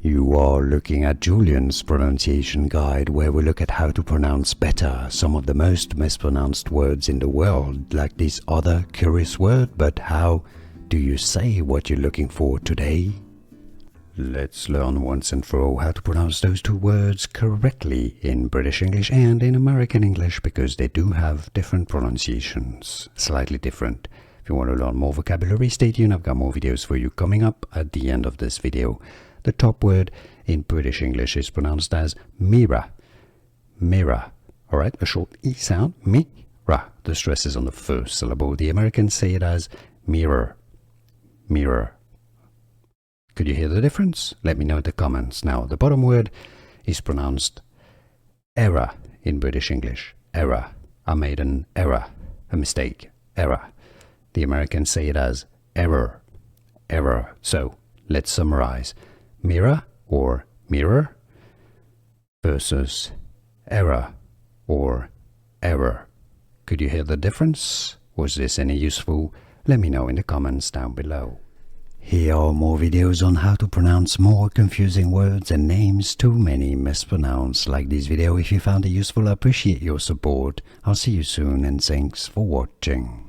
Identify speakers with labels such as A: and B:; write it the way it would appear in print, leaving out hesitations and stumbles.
A: You are looking at Julian's pronunciation guide, where we look at how to pronounce better some of the most mispronounced words in the world, like this other curious word. But how do you say what you're looking for today? Let's learn once and for all how to pronounce those two words correctly in British English and in American English, because they do have different pronunciations, slightly different. If you want to learn more vocabulary, stay tuned. I've got more videos for you coming up at the end of this video. The top word in British English is pronounced as mirror. Mirror. Alright, a short E sound. Mirror. The stress is on the first syllable. The Americans say it as mirror. Mirror. Could you hear the difference? Let me know in the comments. Now, the bottom word is pronounced error in British English. Error. I made an error. A mistake. Error. The Americans say it as error. Error. So, let's summarize. Mirror or mirror versus error or error. Could you hear the difference? Was this any useful? Let me know in the comments down below. Here are more videos on how to pronounce more confusing words and names too many mispronounced. Like this video if you found it useful. I appreciate your support. I'll see you soon and thanks for watching.